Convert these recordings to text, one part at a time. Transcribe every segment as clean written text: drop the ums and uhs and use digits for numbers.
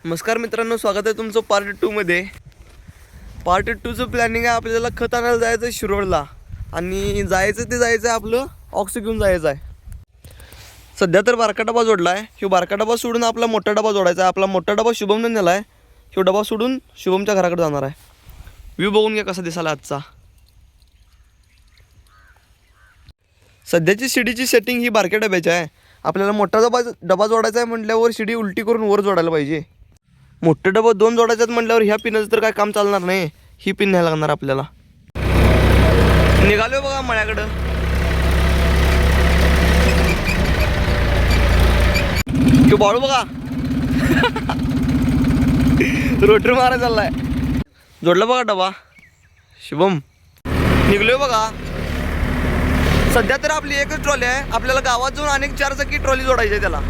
नमस्कार मित्रांनो, स्वागत आहे तुमचं पार्ट 2 मध्ये। पार्ट 2चं प्लॅनिंग आहे, आपल्याला खत आणायला जायचं आहे शिरोडला आणि जायचं आहे आपलं ऑक्स घेऊन जायचं आहे। सध्या तर बारका डबा जोडला आहे, ह्यो बारका डबा सोडून आपला मोठा डबा जोडायचा आहे। आपला मोठा डबा शुभमने नेला आहे, ह्यो डबा सोडून शुभमच्या घराकडे जाणार आहे। व्ह्यू बघून घ्या कसा दिसायला आजचा। सध्याची शिडीची सेटिंग ही बारक्या डब्याची आहे। आपल्याला मोठा डबा जोडायचा आहे म्हटल्यावर शिडी उलटी करून वर जोडायला पाहिजे। मोठे डबा 2 जोडायच्यात म्हटल्यावर ह्या पिनाचं तर काय काम चालणार नाही, ही पिन न्यायला लागणार आपल्याला। निघालो बघा मळ्याकडं। तो बाळू बघा रोटरी मारा चाललाय। जोडला बघा डबा शुभम, निघलोय बघा। सध्या तर आपली एकच ट्रॉली आहे, आपल्याला गावात जाऊन अनेक 4 चाकी ट्रॉली जोडायची आहे त्याला।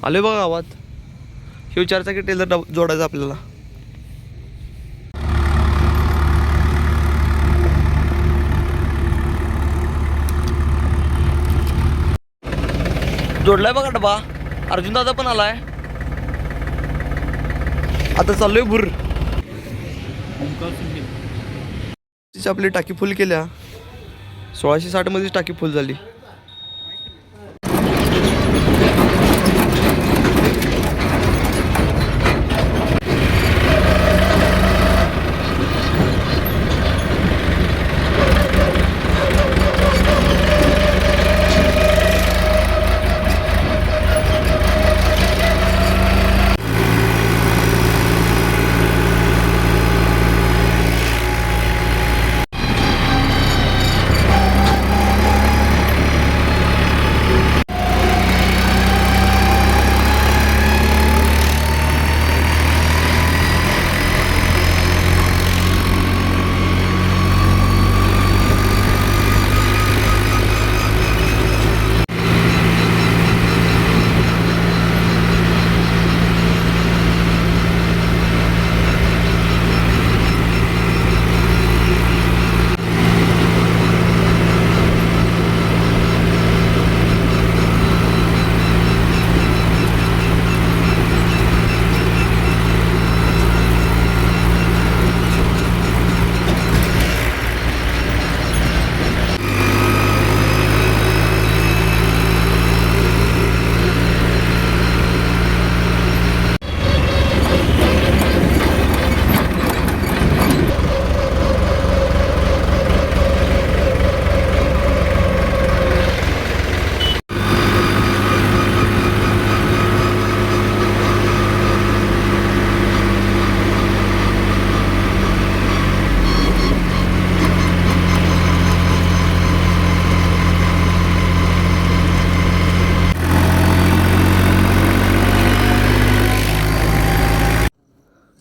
आलोय बघा गावात, ह्यो 4 चाकी टेलर जोडायचा आपल्याला। जोडलाय बघा डबा, अर्जुन दादा पण आलाय। आता चाललोय भुर। आपली टाकी फुल केल्या, 1660 मध्ये टाकी फुल झाली।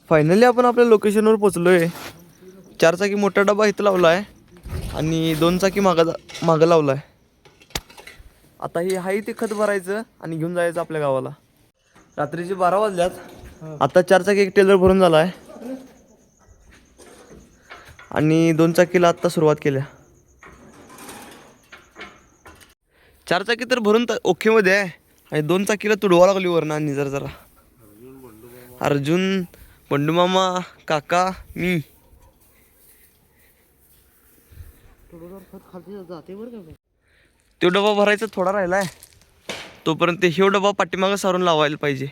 फायनली आपण आपल्या लोकेशनवर पोचलोय। 4 चाकी मोठा डबा इथं लावलाय आणि 2 चाकी मागं लावलाय। आता ही हाय ते खत भरायचं आणि घेऊन जायचं आपल्या गावाला। रात्रीचे 12 वाजल्यात। आता 4 चाकी एक टेलर भरून झालाय आणि 2 चाकीला आत्ता सुरुवात केल्या। 4 चाकी तर भरून ओके मध्ये आहे आणि 2 चाकीला तुडवा लागली वरनं आणि जरा अर्जुन, बंडू मामा, काका, मी। तो डबा भरायचा थोडा राहिलाय, तोपर्यंत ह्यो डबा पाठीमागं सारून लावायला पाहिजे।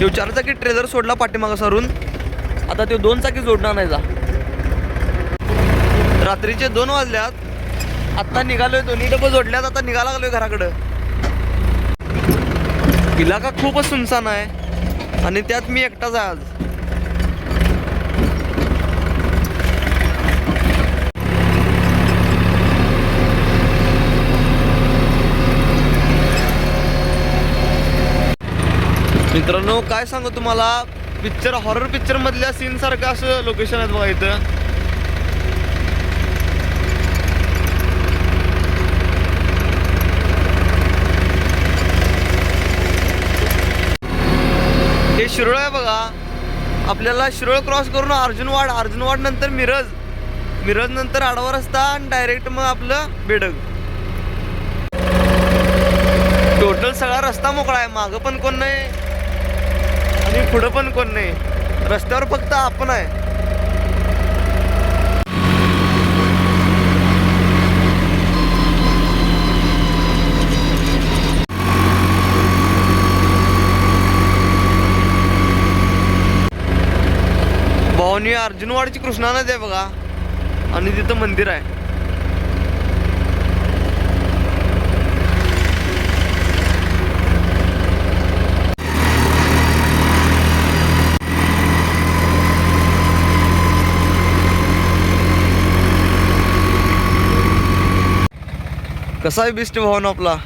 तो 4 चाकी ट्रेलर सोडला पाठीमागं सारून, आता तो 2 चाकी जोडणार नाही जा। रात्रीचे 2 वाजल्यात, आता निघालोय। दोन्ही डबं जोडल्यात, आता निघायला लागलोय घराकडं। इलाका खूपच सुनसान आहे आणि त्यात मी एकटाच आहे आज। मित्रांनो काय सांगू तुम्हाला, हॉरर पिक्चर मधल्या सीन सारखं असं लोकेशन आहे बघा इथं। हे शिरोळ आहे बघा. आपल्याला शिरोळ क्रॉस करून अर्जुनवाड नंतर मिरज नंतर आडवा रस्ता आणि डायरेक्ट मग आपलं बेडग. टोटल सगळा रस्ता मोकळा आहे. मागं पण कोण नाही आणि पुढं पण कोण नाही. रस्त्यावर फक्त आपण आहे. भावानी अर्जुनवाडची कृष्णा नदी आहे बघा आणि तिथं मंदिर आहे. कसा आहे बेस्ट भावना आपला.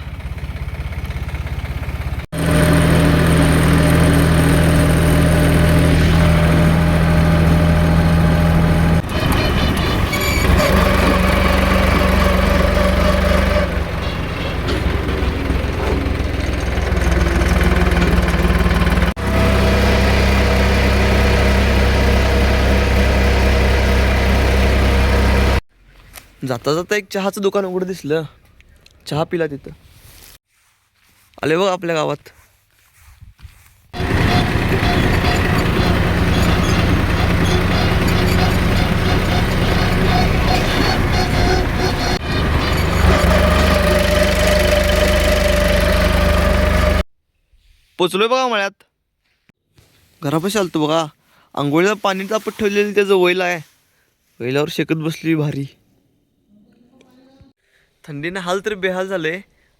जाता जाता एक चहाचं दुकान उघडं दिसलं. चहा पिला तिथं. आले बघ आपल्या गावात. पोचलोय बघा मळ्यात. घरापाशी आलतो बघा. आंघोळीला पाणी तापत ठेवलेलं त्याचं वैल आहे. वैलावर शेकत बसली भारी. थंडीने हाल तर बेहाल झाले.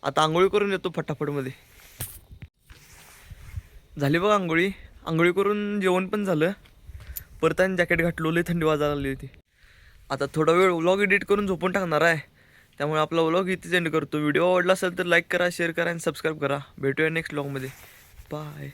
आता आंघोळी करून येतो फटाफट मध्ये. झाली बघा आंघोळी करून जेवण पण झालं. परत आणि जॅकेट घातलो. लई थंडी वाजायला लागली होती. आता थोडा वेळ व्लॉग एडिट करून झोपून टाकणार आहे. त्यामुळे आपला व्लॉग इथेच एंड करतो. व्हिडिओ आवडला असेल तर लाईक करा, शेअर करा आणि सबस्क्राईब करा. भेटूया नेक्स्ट व्लॉगमध्ये. बाय.